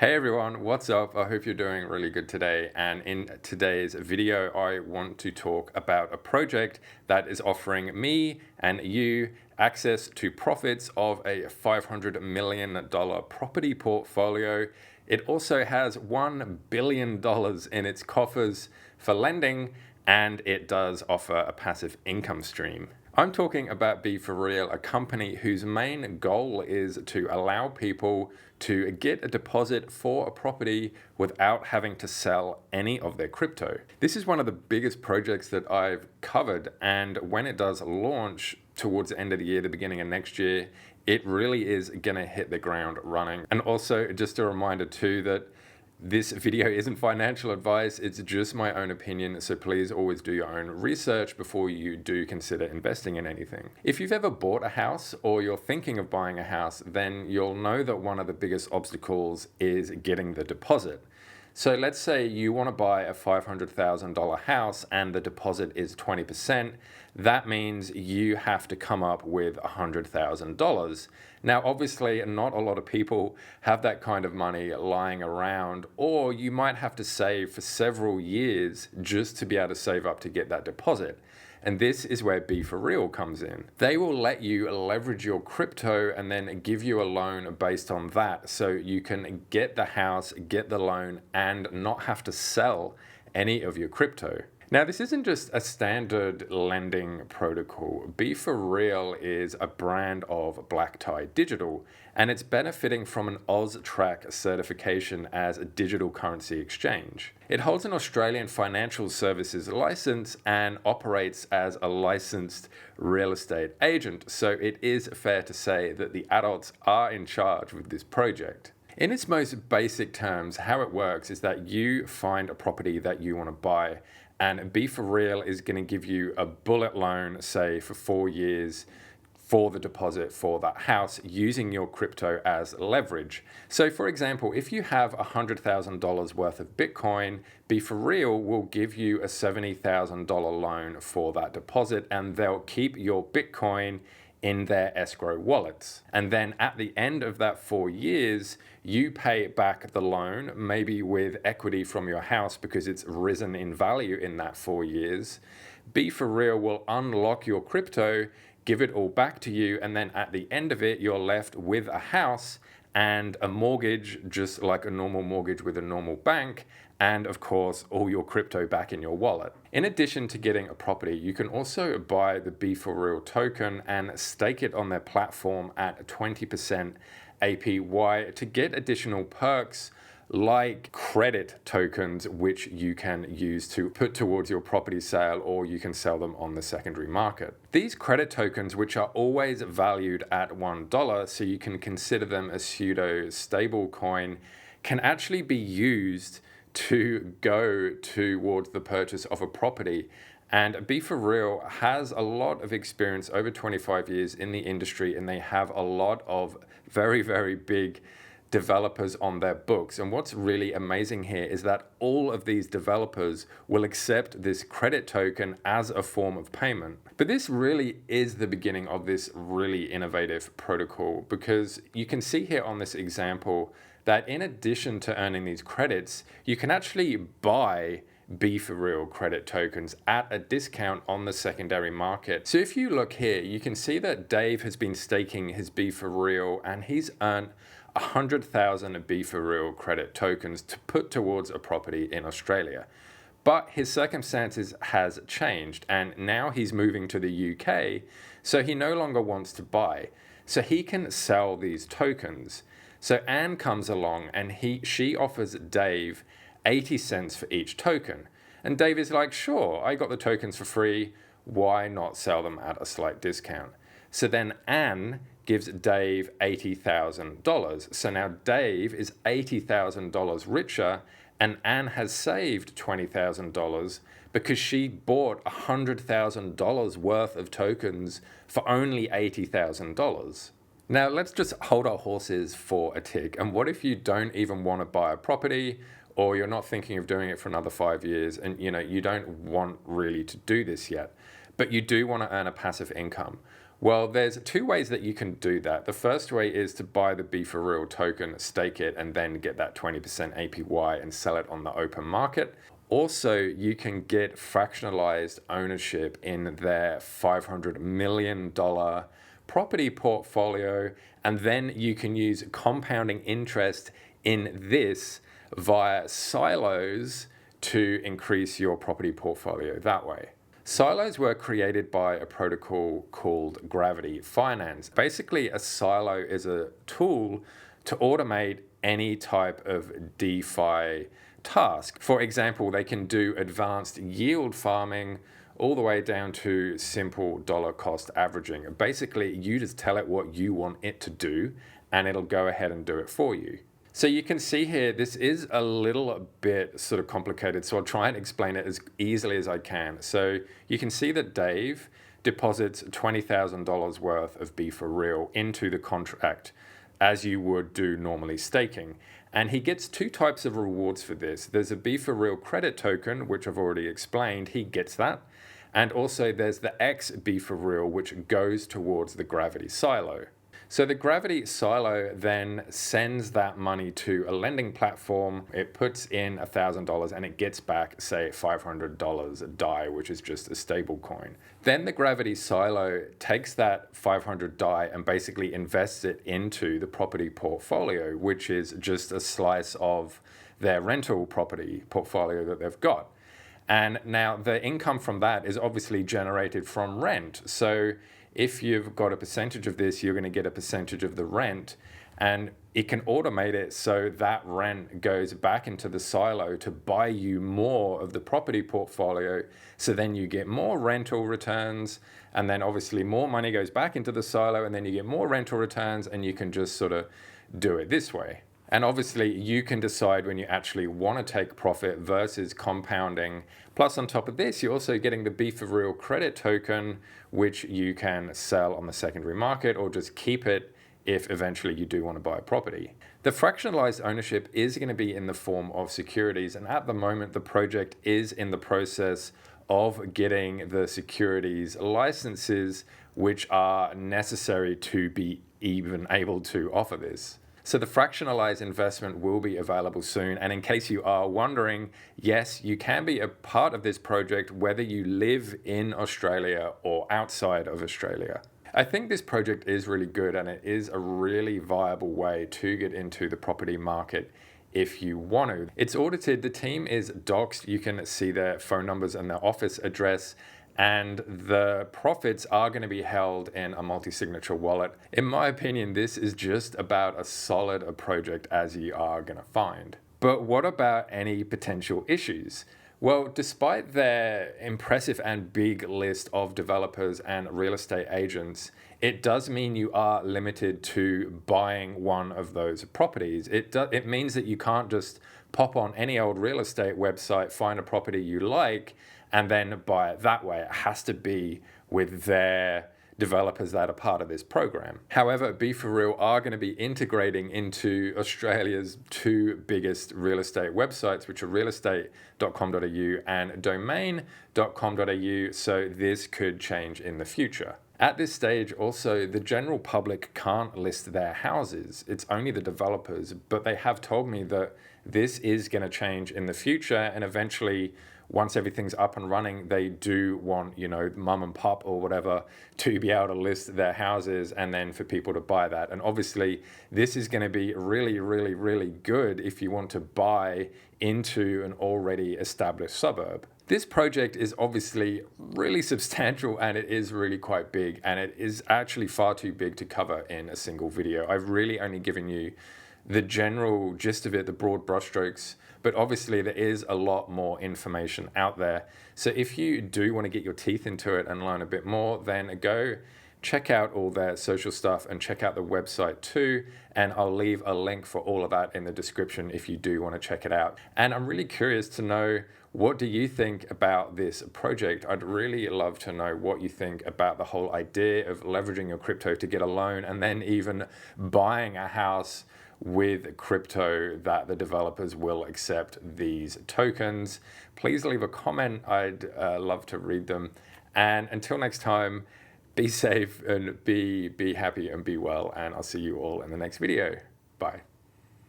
Hey everyone, what's up? I hope you're doing really good today. And in today's video, I want to talk about a project that is offering me and you access to profits of a $500 million property portfolio. It also has $1 billion in its coffers for lending, and it does offer a passive income stream. I'm talking about B4REAL, a company whose main goal is to allow people to get a deposit for a property without having to sell any of their crypto. This is one of the biggest projects that I've covered, and when it does launch towards the end of the year, the beginning of next year, it really is gonna hit the ground running. And also, just a reminder too that this video isn't financial advice, it's just my own opinion, so please always do your own research before you do consider investing in anything. If you've ever bought a house or you're thinking of buying a house, then you'll know that one of the biggest obstacles is getting the deposit. So let's say you want to buy a $500,000 house and the deposit is 20%. That means you have to come up with $100,000. Now, obviously, not a lot of people have that kind of money lying around, or you might have to save for several years just to be able to save up to get that deposit. And this is where B4REAL comes in. They will let you leverage your crypto and then give you a loan based on that, so you can get the house, get the loan, and not have to sell any of your crypto. Now, this isn't just a standard lending protocol. B4REAL is a brand of Black Tie Digital, and it's benefiting from an AusTrack certification as a digital currency exchange. It holds an Australian financial services license and operates as a licensed real estate agent, so it is fair to say that the adults are in charge with this project. In its most basic terms, how it works is that you find a property that you want to buy, and B4REAL is going to give you a bullet loan, say for 4 years, for the deposit for that house using your crypto as leverage. So for example, if you have $100,000 worth of Bitcoin, B4REAL will give you a $70,000 loan for that deposit, and they'll keep your Bitcoin in their escrow wallets. And then at the end of that 4 years, you pay back the loan, maybe with equity from your house because it's risen in value in that 4 years. B4REAL will unlock your crypto, give it all back to you, and then at the end of it, you're left with a house and a mortgage, just like a normal mortgage with a normal bank, and of course, all your crypto back in your wallet. In addition to getting a property, you can also buy the B4REAL token and stake it on their platform at 20% APY to get additional perks like credit tokens, which you can use to put towards your property sale, or you can sell them on the secondary market. These credit tokens, which are always valued at $1, so you can consider them a pseudo stable coin, can actually be used to go towards the purchase of a property. And B4REAL has a lot of experience, over 25 years in the industry, and they have a lot of very, very big developers on their books. And what's really amazing here is that all of these developers will accept this credit token as a form of payment. But this really is the beginning of this really innovative protocol, because you can see here on this example that in addition to earning these credits, you can actually buy B4REAL credit tokens at a discount on the secondary market. So if you look here, you can see that Dave has been staking his B4REAL and he's earned 100,000 B4REAL credit tokens to put towards a property in Australia. But his circumstances has changed, and now he's moving to the UK, so he no longer wants to buy. So he can sell these tokens. So Anne comes along and she offers Dave 80 cents for each token. And Dave is like, sure, I got the tokens for free, why not sell them at a slight discount? So then Anne gives Dave $80,000. So now Dave is $80,000 richer, and Anne has saved $20,000 because she bought $100,000 worth of tokens for only $80,000. Now let's just hold our horses for a tick. And what if you don't even want to buy a property, or you're not thinking of doing it for another 5 years, and you don't want really to do this yet, but you do want to earn a passive income? Well, there's two ways that you can do that. The first way is to buy the B4REAL token, stake it, and then get that 20% APY and sell it on the open market. Also, you can get fractionalized ownership in their $500 million property portfolio, and then you can use compounding interest in this via silos to increase your property portfolio that way. Silos were created by a protocol called Gravity Finance. Basically, a silo is a tool to automate any type of DeFi task. For example, they can do advanced yield farming all the way down to simple dollar cost averaging. Basically, you just tell it what you want it to do, and it'll go ahead and do it for you. So you can see here, this is a little bit sort of complicated, so I'll try and explain it as easily as I can. So you can see that Dave deposits $20,000 worth of B4REAL into the contract, as you would do normally staking. And he gets two types of rewards for this. There's a B4REAL credit token, which I've already explained, he gets that. And also there's the X B4REAL, which goes towards the Gravity silo. So the Gravity silo then sends that money to a lending platform. It puts in $1,000 and it gets back, say, $500 DAI, which is just a stable coin. Then the Gravity silo takes that 500 DAI and basically invests it into the property portfolio, which is just a slice of their rental property portfolio that they've got. And now the income from that is obviously generated from rent. So if you've got a percentage of this, you're going to get a percentage of the rent, and it can automate it so that rent goes back into the silo to buy you more of the property portfolio. So then you get more rental returns, and then obviously more money goes back into the silo, and then you get more rental returns, and you can just sort of do it this way. And obviously you can decide when you actually want to take profit versus compounding. Plus on top of this, you're also getting the B4REAL credit token, which you can sell on the secondary market or just keep it if eventually you do want to buy a property. The fractionalized ownership is going to be in the form of securities. And at the moment, the project is in the process of getting the securities licenses, which are necessary to be even able to offer this. So the fractionalized investment will be available soon. And in case you are wondering, yes, you can be a part of this project whether you live in Australia or outside of Australia. I think this project is really good, and it is a really viable way to get into the property market if you want to. It's audited, the team is doxed, you can see their phone numbers and their office address, and the profits are going to be held in a multi-signature wallet. In my opinion, this is just about as solid a project as you are going to find. But what about any potential issues? Well, despite their impressive and big list of developers and real estate agents, it does mean you are limited to buying one of those properties. It means that you can't just pop on any old real estate website, find a property you like, and then buy it that way. It has to be with their developers that are part of this program. However, B4REAL are going to be integrating into Australia's two biggest real estate websites, which are realestate.com.au and domain.com.au, so this could change in the future. At this stage, also, the general public can't list their houses. It's only the developers, but they have told me that this is going to change in the future, and eventually, once everything's up and running, they do want, mum and pop or whatever to be able to list their houses and then for people to buy that. And obviously, this is going to be really, really, really good if you want to buy into an already established suburb. This project is obviously really substantial, and it is really quite big, and it is actually far too big to cover in a single video. I've really only given you the general gist of it, the broad brushstrokes, but obviously there is a lot more information out there. So if you do want to get your teeth into it and learn a bit more, then go check out all their social stuff and check out the website too. And I'll leave a link for all of that in the description if you do want to check it out. And I'm really curious to know, what do you think about this project? I'd really love to know what you think about the whole idea of leveraging your crypto to get a loan and then even buying a house with crypto that the developers will accept these tokens. Please leave a comment. I'd love to read them. And until next time, be safe and be happy and be well. And I'll see you all in the next video. Bye.